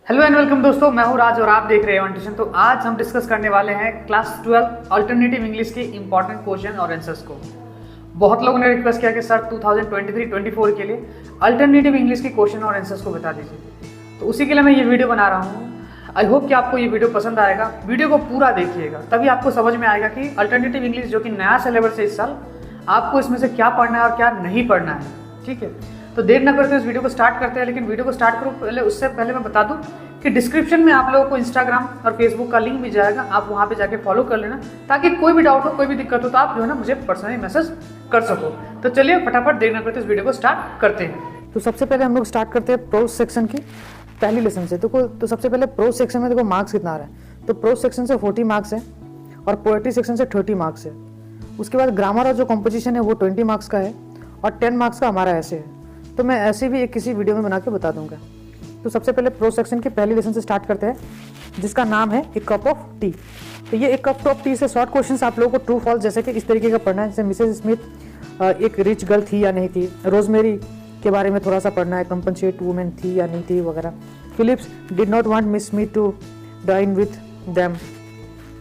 Hello and welcome दोस्तों, मैं हूं राज और आप देख रहे हैं ट्यूशन। तो आज हम डिस्कस करने वाले हैं क्लास 12 अल्टरनेटिव इंग्लिश के इंपॉर्टेंट क्वेश्चन और आंसर्स को। बहुत लोगों ने रिक्वेस्ट किया कि सर 2023-24 के लिए अल्टरनेटिव इंग्लिश के क्वेश्चन और आंसर्स को बता दीजिए, तो उसी के लिए मैं ये वीडियो बना रहा हूँ। आई होप कि आपको ये वीडियो पसंद आएगा। वीडियो को पूरा देखिएगा, तभी आपको समझ में आएगा कि अल्टरनेटिव इंग्लिश जो कि नया सिलेबस है इस साल, आपको इसमें से क्या पढ़ना है और क्या नहीं पढ़ना है। ठीक है, तो देर ना करते इस वीडियो को स्टार्ट करते हैं। लेकिन वीडियो को स्टार्ट करो पहले, उससे पहले मैं बता दूं कि डिस्क्रिप्शन में आप लोगों को इंस्टाग्राम और फेसबुक का लिंक मिल जाएगा, आप वहां पे जाके फॉलो कर लेना, ताकि कोई भी डाउट हो, कोई भी दिक्कत हो तो आप जो है ना मुझे पर्सनली मैसेज कर सको। तो चलिए फटाफट देर ना करते इस वीडियो को स्टार्ट करते हैं। तो सबसे पहले हम लोग स्टार्ट करते हैं प्रोज सेक्शन की पहली लेसन से। तो सबसे पहले प्रोज सेक्शन में देखो मार्क्स कितना आ रहा है। तो प्रोज सेक्शन से 40 मार्क्स है और पोएट्री सेक्शन से 30 मार्क्स है। उसके बाद ग्रामर और जो कॉम्पोजिशन है वो 20 मार्क्स का है और 10 मार्क्स का हमारा ऐसे है। तो मैं ऐसे भी एक किसी वीडियो में बना के बता दूंगा। तो सबसे पहले प्रो सेक्शन की पहली लेसन से स्टार्ट करते हैं, जिसका नाम है ए कप ऑफ टी। तो ये एक कप ऑफ टी से शॉर्ट क्वेश्चंस आप लोगों को ट्रू फॉल्स जैसे कि इस तरीके का पढ़ना है। जैसे मिसेस स्मिथ एक रिच गर्ल थी या नहीं थी, रोजमेरी के बारे में थोड़ा सा पढ़ना है, कंपनसेट वुमेन थी या नहीं थी वगैरह। Philips did not want Miss Smith to dine with them,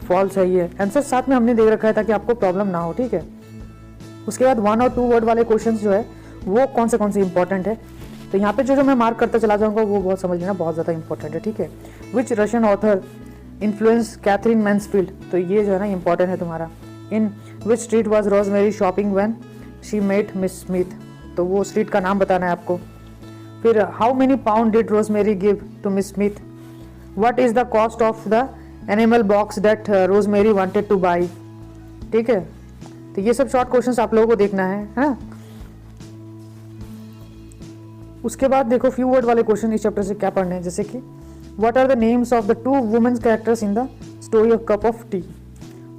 false है ये। आंसर साथ में हमने दे रखा है ताकि आपको प्रॉब्लम ना हो। ठीक है, उसके बाद 1 और 2 वर्ड वाले क्वेश्चंस जो है वो कौन से इंपॉर्टेंट है। तो यहाँ पे जो मैं मार्क करता चला जाऊंगा वो बहुत समझ लेना, बहुत ज़्यादा इंपॉर्टेंट है। ठीक है, which Russian author influence Katherine Mansfield, तो ये जो है ना इंपॉर्टेंट है तुम्हारा। In which street was Rosemary shopping when she met Miss Smith, तो वो स्ट्रीट का नाम बताना है आपको। फिर how many pound did Rosemary give to Miss Smith, what is the cost of the animal box that Rosemary wanted to buy. ठीक है, तो ये सब शॉर्ट क्वेश्चंस आप लोगों को देखना है ना। उसके बाद देखो फ्यू वर्ड वाले क्वेश्चन इस चैप्टर से क्या पढ़ने हैं, जैसे कि what are the names of the 2 women's characters in the story of cup of tea,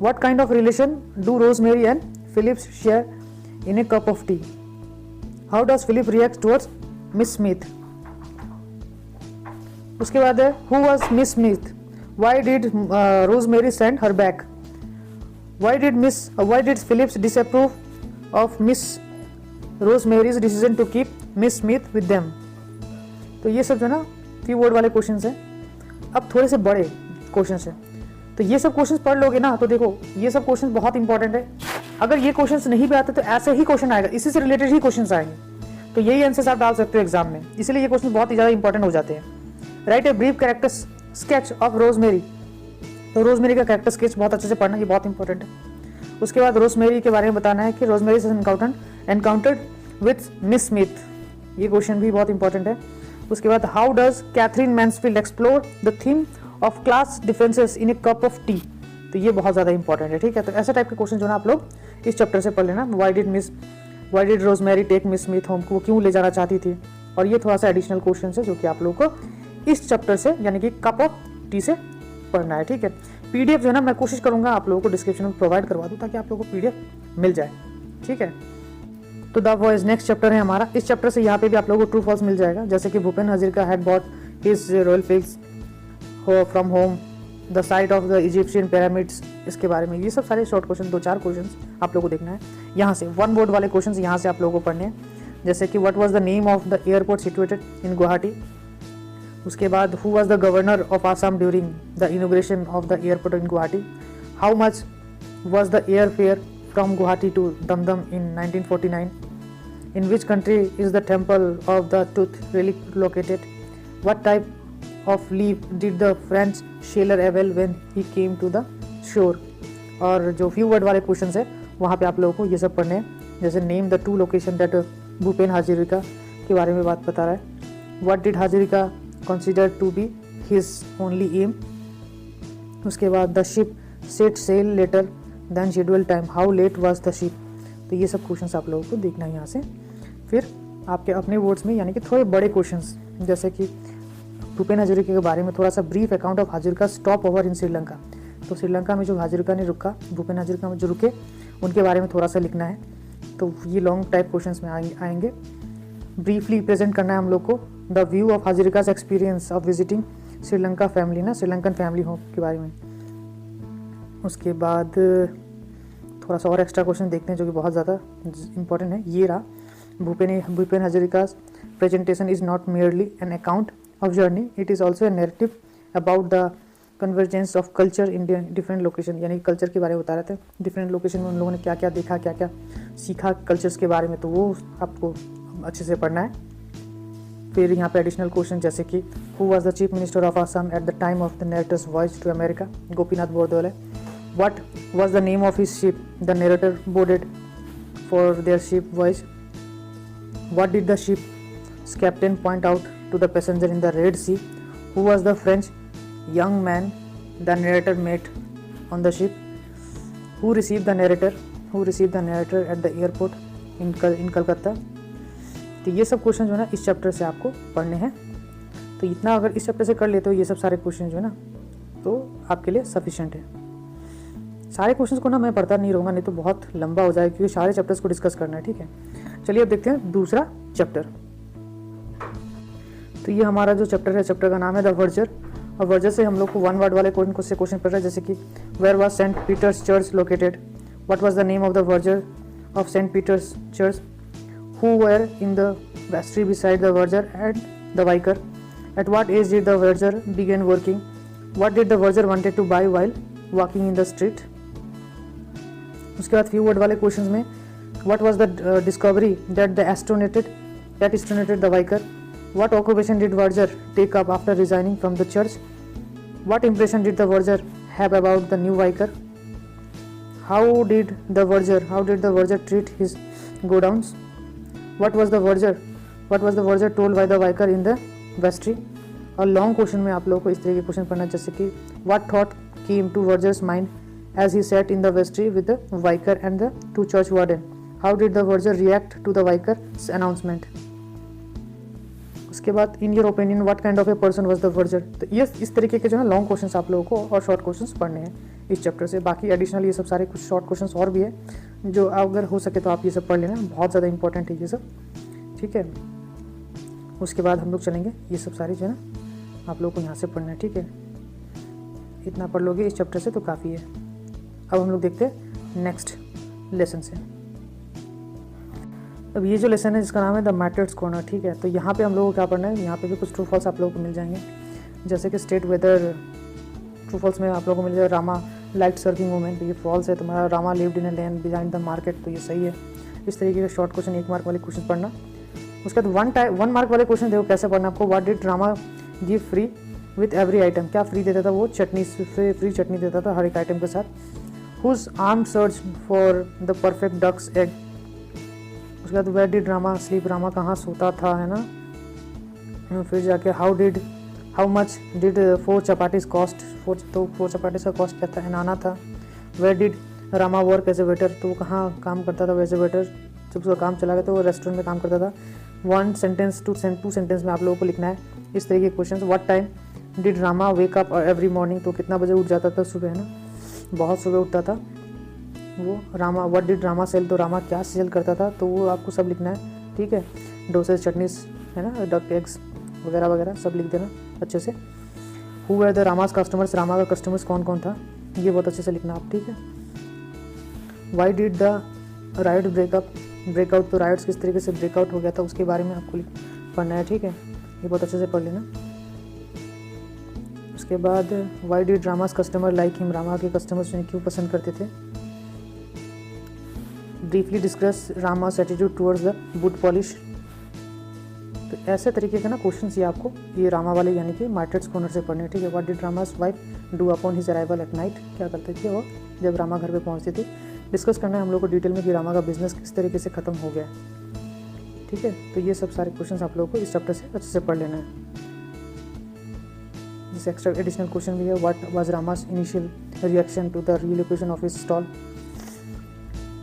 what kind of relation do Rosemary and Philips share in a cup of tea, how does Philip react towards Miss Smith. उसके बाद है who was Miss Smith, why did Rosemary send her back, why did Philips disapprove of Miss Rosemary's decision to keep Miss Smith with them. तो ये सब जो है ना few word वाले क्वेश्चन है। अब थोड़े से बड़े क्वेश्चन है, तो ये सब क्वेश्चन पढ़ लोगे ना तो देखो ये सब क्वेश्चन बहुत इंपॉर्टेंट है। अगर ये क्वेश्चन नहीं भी आते तो ऐसे ही क्वेश्चन आएगा, इसी से रिलेटेड ही क्वेश्चन आएंगे, तो यही आंसर आप डाल सकते हो एग्जाम में, इसलिए ये क्वेश्चन बहुत ही ज़्यादा इंपॉर्टेंट हो जाते हैं। Right a brief character sketch of rosemary, तो रोजमेरी का कैरेक्टर स्केच बहुत अच्छे से पढ़ना, ये बहुत इंपॉर्टेंट है। उसके बाद रोजमेरी के बारे में बताना है कि Rosemary is encountered with Miss Smith, ये क्वेश्चन भी बहुत इंपॉर्टेंट है। उसके बाद how does Katherine Mansfield explore the theme of class differences in a cup of tea, तो ये बहुत ज़्यादा इंपॉर्टेंट है। ठीक है, तो ऐसे टाइप के क्वेश्चन जो ना आप लोग इस चैप्टर से पढ़ लेना। Why did Rosemary take Miss Smith home, वो क्यों ले जाना चाहती थी, और ये थोड़ा सा एडिशनल क्वेश्चन है जो कि आप लोगों को इस चैप्टर से यानी कि कप ऑफ टी से पढ़ना है। ठीक है, पीडीएफ जो है ना मैं कोशिश करूंगा आप लोगों को डिस्क्रिप्शन में प्रोवाइड करवा दूं ताकि आप लोगों को पीडीएफ मिल जाए। ठीक है, तो द वॉइस नेक्स्ट चैप्टर है हमारा। इस चैप्टर से यहाँ पे भी आप लोगों को ट्रू फॉल्स मिल जाएगा, जैसे कि Bhupen Hazarika had bought his royal fields from home, the site of the Egyptian pyramids, इसके बारे में। ये सब सारे शॉर्ट क्वेश्चन 2-4 क्वेश्चन आप लोगों को देखना है। यहाँ से 1 वर्ड वाले क्वेश्चन यहाँ से आप लोगों को पढ़ने हैं, जैसे कि what was the name of the airport situated in Guwahati. उसके बाद who was the governor of Assam during the inauguration of the airport in Guwahati, how much was the air fare from Guwahati to Dumdum in 1949, in which country is the temple of the tooth relic located, what type of leaf did the French sailor avail when he came to the shore। और जो few word वाले question है वहाँ पे आप लोगों को ये सब पढ़ने हैं, जैसे name the 2 location that Bhupen Hazarika के बारे में बात बता रहा है, what did Hazarika consider to be his only aim. उसके बाद the ship set sail later than schedule time, how late was the ship. तो ये सब क्वेश्चंस आप लोगों को देखना है यहाँ से। फिर आपके अपने वर्ड्स में यानी कि थोड़े बड़े क्वेश्चंस, जैसे कि भूपेन हजारिका के बारे में थोड़ा सा brief account of Hazarika stop over in Sri Lanka. तो श्रीलंका में जो हजारिका ने रुका, भूपेन हजारिका में जो रुके, उनके बारे में थोड़ा सा लिखना है। तो ये लॉन्ग टाइप क्वेश्चंस में आएंगे। ब्रीफली प्रेजेंट करना है हम लोग को the view of Hazarika's experience of visiting Sri Lanka family, ना श्रीलंकन फैमिली होम के बारे में। उसके बाद थोड़ा सा और एक्स्ट्रा क्वेश्चन देखते हैं जो कि बहुत ज़्यादा इंपॉर्टेंट है। ये रहा, Bhupen हजारिका's presentation is not merely an account of journey. It is also a narrative about the convergence of culture in different location, यानी कल्चर के बारे में बता रहे थे, डिफरेंट लोकेशन में उन लोगों ने क्या क्या देखा, क्या क्या सीखा कल्चर्स के बारे में, तो वो आपको अच्छे से पढ़ना है। फिर यहाँ पे एडिशनल क्वेश्चन जैसे कि who was the chief minister of Assam at the time of the narrator's voyage to America, Gopinath Bordoloi. What was the name of his ship the narrator boarded for their ship voyage. What did the ship's captain point out to the passenger in the Red Sea. Who was the French young man the narrator met on the ship. Who received the narrator at the airport in Kolkata। तो ये सब question जो है ना इस चैप्टर से आपको पढ़ने हैं। तो इतना अगर इस चैप्टर से कर लेते हो ये सब सारे क्वेश्चन जो है ना तो आपके लिए सफिशिएंट है। सारे क्वेश्चंस को ना मैं पढ़ता नहीं रहूँगा, नहीं तो बहुत लंबा हो जाएगा क्योंकि सारे चैप्टर्स को डिस्कस करना है। ठीक है, चलिए अब देखते हैं दूसरा चैप्टर। तो ये हमारा जो चैप्टर है, चैप्टर का नाम है द वर्जर। और वर्जर से हम लोग को वन वर्ड वाले क्वेश्चन पढ़ रहे हैं, जैसे कि where was Saint Peter's church located. What was the name of the verger of Saint Peter's church. Who were in the vestry beside the verger and the vicar. At what age did the verger began working. What did the verger wanted to buy while walking in the street. उसके बाद few word वाले question में what was the discovery that astonished the vicar. What occupation did Verger take up after resigning from the church? What impression did the Verger have about the new vicar? How did the Verger treat his godowns? What was the Verger told by the vicar in the vestry? और long question में आप लोगों को इस तरह के question पढ़ना, जैसे कि what thought came to Verger's mind as he sat in the vestry with the vicar and the two church warden? How did the Verger react to the vicar's announcement? उसके बाद in your opinion what kind of a person was the verger. तो ये इस तरीके के जो है long questions आप लोगों को और शॉर्ट क्वेश्चंस पढ़ने हैं इस चैप्टर से। बाकी एडिशनल ये सब सारे कुछ शॉर्ट क्वेश्चंस और भी है जो अगर हो सके तो आप ये सब पढ़ लेना, बहुत ज़्यादा इंपॉर्टेंट है ये सब। ठीक है, उसके बाद हम लोग चलेंगे ये सब सारी जो है ना आप लोगों को यहाँ से पढ़ना है। ठीक है, इतना पढ़ लोगे इस चैप्टर से तो काफ़ी है। अब हम लोग देखते हैं नेक्स्ट लेसन से। अब ये जो लेसन है जिसका नाम है द मैटर्स कॉर्नर। ठीक है, तो यहाँ पे हम लोगों को क्या पढ़ना है, यहाँ पे भी कुछ ट्रू फॉल्स आप लोगों को मिल जाएंगे, जैसे कि स्टेट वेदर। ट्रू फॉल्स में आप लोगों को मिल जाएगा रामा लाइट सर्किंग वूमेन, तो ये फॉल्स है। तुम्हारा Rama lived in a land behind the market, तो ये सही है। इस तरीके के शॉर्ट क्वेश्चन 1 मार्क वाले क्वेश्चन पढ़ना। उसके बाद 1 मार्क वाले क्वेश्चन देखो कैसे पढ़ना आपको। What did Rama give free with every item. क्या फ्री देता था वो? चटनी, फ्री चटनी देता था हर एक आइटम के साथ। Whose arm search for the perfect duck's egg. उसके बाद where did Rama sleep, Rama कहाँ सोता था, है ना। फिर जाके how much did 4 chapatis cost. 4 chapatis का कॉस्ट क्या था? एनाना था। Where did Rama work as a waiter, तो वो कहाँ काम करता था एज ए वेटर। जब उसका काम चला गया तो वो रेस्टोरेंट में काम करता था। 1 सेंटेंस 2 सेंटेंस में आप लोगों को लिखना है इस तरीके के question. What time did Rama wake up every morning, तो कितना बजे उठ जाता था सुबह, है ना, बहुत सुबह उठता था वो Rama. What did Rama sell, तो रामा क्या सेल करता था, तो वो आपको सब लिखना है। ठीक है, डोसेज, चटनीस, है ना, डक एग्स वगैरह वगैरह सब लिख देना अच्छे से। Who were the रामास customers, Rama का कस्टमर्स कौन कौन था, ये बहुत अच्छे से लिखना आप। ठीक है, Y did the right breakout, तो राइट्स किस तरीके से ब्रेकआउट हो गया था उसके बारे में आपको पढ़ना है। ठीक है, ये बहुत अच्छे से पढ़ लेना। उसके बाद why did रामास customer like him, Rama के कस्टमर्स उन्हें क्यों पसंद करते थे। Briefly discuss रामास attitude towards the boot polish. तो ऐसे तरीके के ना क्वेश्चन ये आपको ये रामा वाले यानी कि मार्टेट्स कॉर्नर से पढ़ने। ठीक है, what did रामास wife do upon his arrival at night, क्या करते थे वो जब रामा घर पे पहुंचते थे। डिस्कस करना है हम लोग को डिटेल में कि रामा का बिजनेस किस तरीके से ख़त्म हो गया। ठीक है, तो ये सब सारे क्वेश्चन आप लोगों को इस चैप्टर से अच्छे से पढ़ लेना है। जिस एक्स्ट्रा एडिशनल क्वेश्चन भी है, what was Rama's initial reaction to the relocation of his stall.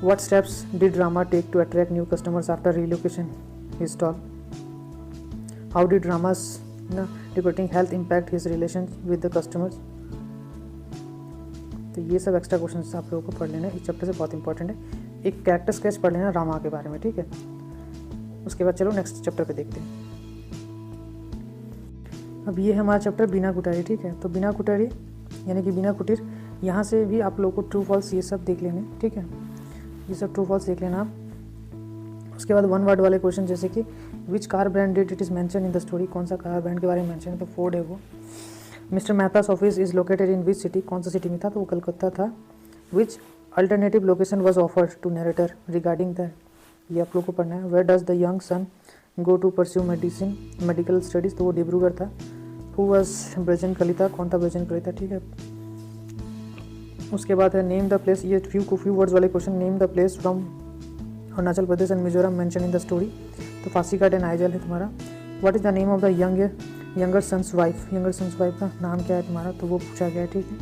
What steps did Rama take to attract new customers after relocation his stall? How did Rama's departing health impact his relations with the customers? तो ये सब extra question आप लोगों को पढ़ लेना है इस चैप्टर से, बहुत इंपॉर्टेंट है। एक कैरेक्टर स्केच पढ़ लेना रामा के बारे में। ठीक है, उसके बाद चलो नेक्स्ट चैप्टर पे देखते हैं। अब ये है हमारा चैप्टर बिना कुटारी। ठीक है, तो बिना कुटारी यानी कि बिना कुटीर, यहाँ से भी आप लोगों को ट्रू फॉल्स ये सब देख लेने। ठीक है, ये सब ट्रू फॉल्स देख लेना आप। उसके बाद 1 वर्ड वाले क्वेश्चन जैसे कि which car brand did it is mention in the story, कौन सा कार ब्रांड के बारे में मैंशन है, तो फोर्ड है वो। Mister Mehta's office is located in which city, कौन सा सिटी में था, तो वो कलकत्ता था। Which alternative location was offered to narrator regarding that, ये आप लोग को पढ़ना है। Where does the young son go to pursue medical studies, तो वो डिब्रूगढ़ था। हु वॉज ब्रजन कलिता, कौन था ब्रजन कलिता, ठीक है। उसके बाद है नेम द प्लेस, ये फ्यू वर्ड्स वाले question. Name the place from Arunachal Pradesh and Mizoram mention in the story, तो फांसी का एंड आइजल है तुम्हारा। What is the name of the younger son's wife, younger son's wife का नाम क्या है तुम्हारा, तो वो पूछा गया है, ठीक है।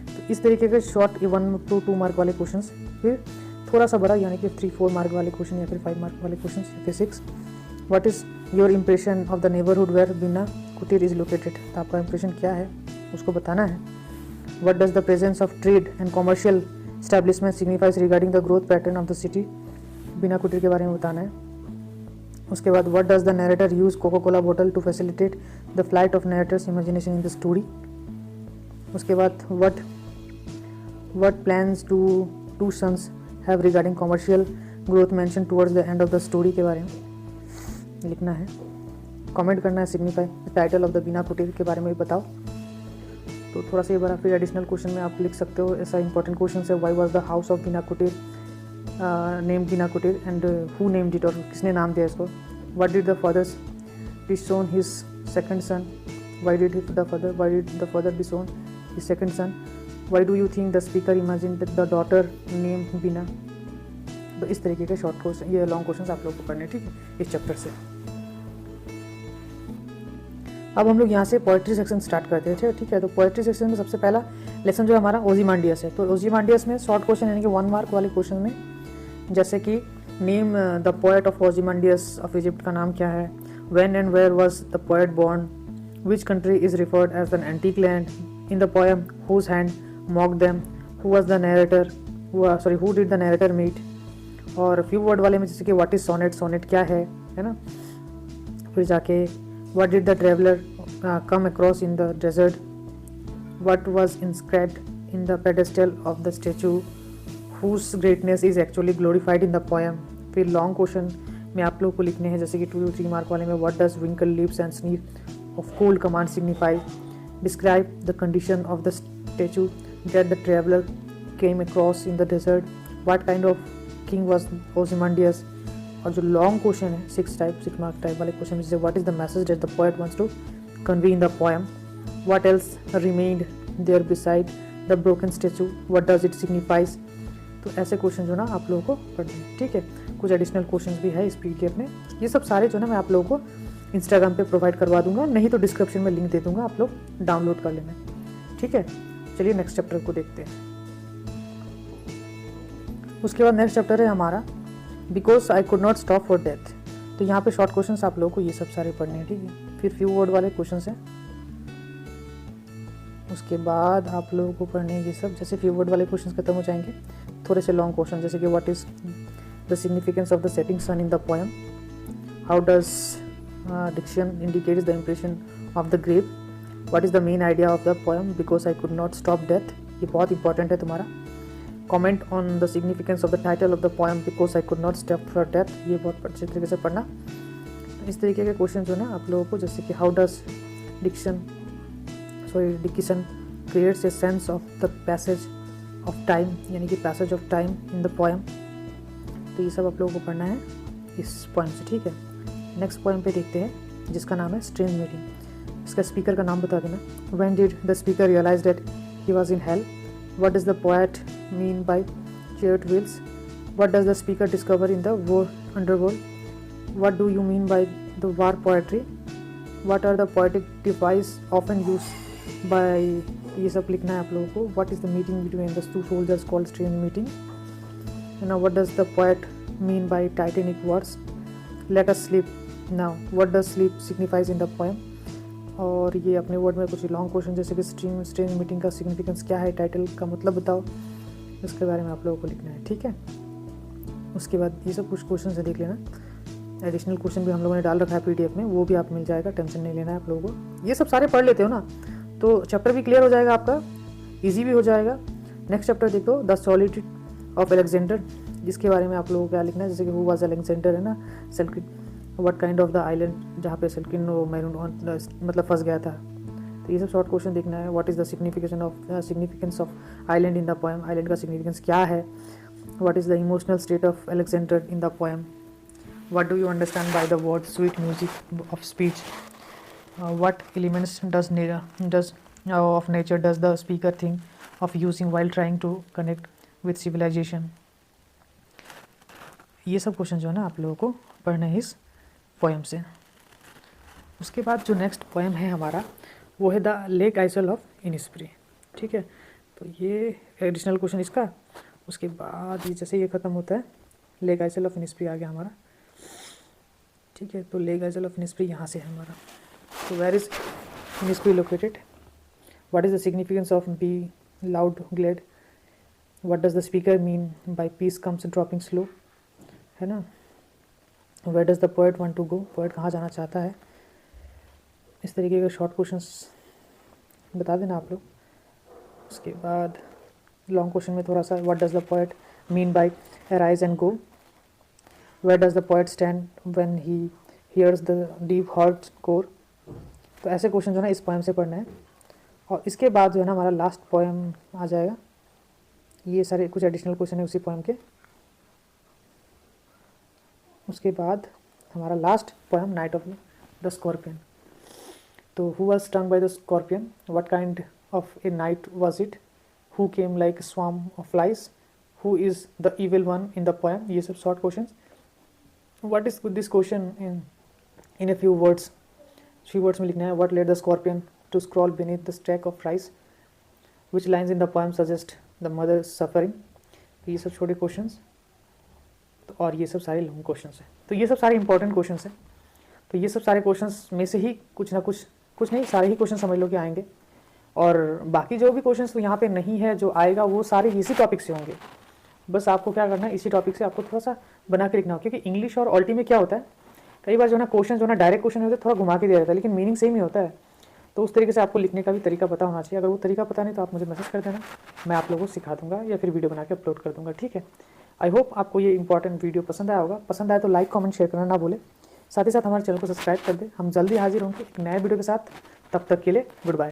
तो इस तरीके के शॉर्ट 1 to 2 मार्क वाले क्वेश्चन, फिर थोड़ा सा बड़ा यानी कि 3-4 मार्क वाले क्वेश्चन या फिर 5 मार्क वाले क्वेश्चन, या फिर 6। What is your impression of the neighbourhood where Bina Kutir is located, तो आपका इंप्रेशन क्या है उसको बताना है। What does the presence of trade and commercial establishment signifies regarding the growth pattern of the city, Bina Kutir के बारे में बताना है। उसके बाद what does the narrator use Coca Cola bottle to facilitate the flight of narrator's imagination in the story. उसके बाद what plans do two sons have regarding commercial growth mention towards the end of the story के बारे में लिखना है। Comment करना है signify title of the बीना कुटीर के बारे में भी बताओ। तो थोड़ा सा ये बार फिर एडिशनल क्वेश्चन में आप लिख सकते हो, ऐसा इंपॉर्टेंट क्वेश्चन है। Why was the house of Bina Kutir name बीना कुटीर एंड हु नेम्ड इट, और किसने नाम दिया इसको। What did the father's disown his second son, why did the father disown his second son. Why do you think the speaker imagine the daughter name Bina. तो इस तरीके के शॉर्ट क्वेश्चन, ये लॉन्ग क्वेश्चन आप लोग को पढ़ने, ठीक है, इस चैप्टर से। अब हम लोग यहाँ से पोएट्री सेक्शन स्टार्ट करते हैं, ठीक है। तो पोएट्री सेक्शन में सबसे पहला लेसन जो हमारा ओzymandias है। तो ओzymandias में शॉर्ट क्वेश्चन यानी कि 1 मार्क वाले क्वेश्चन में, जैसे कि नेम द पोएट ऑफ ओzymandias ऑफ इजिप्ट का नाम क्या है, when and where was the poet born, which country is referred as an antique land in the poem whose hand mock them, who was the narrator, who did the narrator meet. और few word वाले में जैसे कि what is sonnet, sonnet क्या है ना। फिर जाके what did the traveller come across in the desert, what was inscribed in the pedestal of the statue, whose greatness is actually glorified in the poem. फिर लॉन्ग क्वेश्चन में आप लोग को लिखने हैं, जैसे कि 2-3 मार्क वाले में what does wrinkled lips and sneer of cold command signify, describe the condition of the statue that the traveller came across in the desert, what kind of king was Ozymandias. और जो long question है 6 mark type वाले question, जैसे what is the message that the poet wants to convey in the poem, what else remained there beside the broken statue, what does it signifies. तो ऐसे question जो ना आप लोगों को पढ़ने हैं, ठीक है। कुछ एडिशनल क्वेश्चन भी है इस पीडीएफ में, ये सब सारे जो ना मैं आप लोगों को इंस्टाग्राम पे प्रोवाइड करवा दूंगा, नहीं तो डिस्क्रिप्शन में लिंक दे दूंगा, आप लोग डाउनलोड कर लेना, ठीक है। चलिए नेक्स्ट चैप्टर को देखते हैं। उसके बाद नेक्स्ट चैप्टर है हमारा because I could not stop for death. तो यहाँ पे शॉर्ट क्वेश्चन आप लोगों को ये सब सारे पढ़ने हैं, ठीक है। फिर फ्यू वर्ड वाले क्वेश्चन हैं, उसके बाद आप लोगों को पढ़ने हैं ये सब। जैसे फ्यू वर्ड वाले क्वेश्चन खत्म हो जाएंगे, थोड़े से लॉन्ग क्वेश्चन, जैसे कि what is the significance of the setting sun in the poem, how does diction indicates the impression of the grape, what is the main idea of the poem because I could not stop death, ये बहुत important है तुम्हारा। Comment on the significance of the title of the poem because I could not stop for death, ये बहुत अच्छे तरीके से पढ़ना। इस तरीके के क्वेश्चन जो है ना आप लोगों को, जैसे कि how does diction creates a sense of the passage of time, यानी कि passage of time in the poem. तो ये सब आप लोगों को पढ़ना है इस पोएम से, ठीक है। नेक्स्ट पोएम पे देखते हैं जिसका नाम है स्ट्रेंज मीटिंग। इसका स्पीकर का नाम बता देना। When did the speaker realise that he was in hell, what does the poet mean by chaired wheels, what does the speaker discover in the underworld, what do you mean by the war poetry, what are the poetic device often use by, ये सब लिखना है आप लोगों को। What is the meeting between the two soldiers called strange meeting, now what does the poet mean bye titanic words, let us sleep now, what does sleep signifies in the poem. और ये अपने word में कुछ long question, जैसे कि strange meeting का significance क्या है, टाइटल का मतलब बताओ, इसके बारे में आप लोगों को लिखना है, ठीक है। उसके बाद ये सब कुछ क्वेश्चन से देख लेना। एडिशनल क्वेश्चन भी हम लोगों ने डाल रखा है पीडीएफ में, वो भी आप मिल जाएगा, टेंशन नहीं लेना है आप लोगों को। ये सब सारे पढ़ लेते हो ना तो चैप्टर भी क्लियर हो जाएगा आपका, इजी भी हो जाएगा। नेक्स्ट चैप्टर देखो द सॉलिट्यूड ऑफ अलेक्जेंडर, जिसके बारे में आप लोगों को क्या लिखना है, जैसे कि हु वाज अलेक्जेंडर है ना, what kind of the island, जहाँ पे सिल्किन वो मैरून मतलब फंस गया था। तो ये सब शॉर्ट क्वेश्चन देखना है। What is the significance of island in the poem, island का सिग्निफिकेंस क्या है। What is the emotional state of Alexander in the poem. What do you understand by the word sweet music of speech. What elements does of nature does the speaker think of using while trying to connect with civilization. ये सब question जो है ना आप लोगों को पढ़ना है इस पोएम से। उसके बाद जो नेक्स्ट पोएम है हमारा वो है द लेक आइसल ऑफ इनिस्प्री। ठीक है, तो ये एडिशनल क्वेश्चन इसका। उसके बाद ये जैसे ये ख़त्म होता है लेक आइसल ऑफ इनिस्प्री आ गया हमारा। ठीक है, तो लेक आइसल ऑफ इनिस्प्री यहाँ से है हमारा। तो where is Innisfree located, what is the significance of bee loud glade, what does the speaker mean by peace comes dropping slow, है ना। Where does the poet want to go, poet कहाँ जाना चाहता है। इस तरीके के शॉर्ट क्वेश्चंस बता देना आप लोग। उसके बाद लॉन्ग क्वेश्चन में थोड़ा सा what does the poet mean by arise and go, where does the poet stand when he hears the deep heart core. तो ऐसे क्वेश्चन जो है ना इस पोएम से पढ़ना है। और इसके बाद जो है ना हमारा लास्ट पोएम आ जाएगा। ये सारे कुछ एडिशनल क्वेश्चन है उसी पोएम के। उसके बाद हमारा last poem night of the scorpion. तो who was stung by the scorpion, what kind of a night was it, who came like swarm of flies, who is the evil one in the poem. ये सब short questions. What is this question in a few words में लिखना है। What led the scorpion to crawl beneath the stack of rice, which lines in the poem suggest the mother suffering. ये सब छोटे questions. तो और ये सब सारे लॉन्ग क्वेश्चंस हैं। तो ये सब सारे इंपॉर्टेंट क्वेश्चंस हैं। तो ये सब सारे क्वेश्चंस में से ही कुछ ना कुछ नहीं सारे ही क्वेश्चन समझ लो कि आएंगे। और बाकी जो भी क्वेश्चंस तो यहाँ पे नहीं है जो आएगा वो सारे इसी टॉपिक से होंगे। बस आपको क्या करना है, इसी टॉपिक से आपको थोड़ा सा बना के लिखना हो। क्योंकि इंग्लिश और ऑल्टी में क्या होता है, कई बार जो है ना क्वेश्चन जो है ना डायरेक्ट क्वेश्चन होते हैं थोड़ा घुमा के दिया जाता है, लेकिन मीनिंग सेम ही होता है। तो उस तरीके से आपको लिखने का भी तरीका पता होना चाहिए। अगर वो तरीका पता नहीं तो आप मुझे मैसेज कर देना, मैं आप लोगों को सिखा दूंगा या फिर वीडियो बना के अपलोड कर दूंगा। ठीक है, आई होप आपको ये इंपॉर्टेंट वीडियो पसंद आया होगा। पसंद आए तो लाइक कमेंट शेयर करना ना भूले। साथ ही साथ हमारे चैनल को सब्सक्राइब कर दे। हम जल्दी हाजिर होंगे एक नए वीडियो के साथ। तब तक के लिए गुड बाय।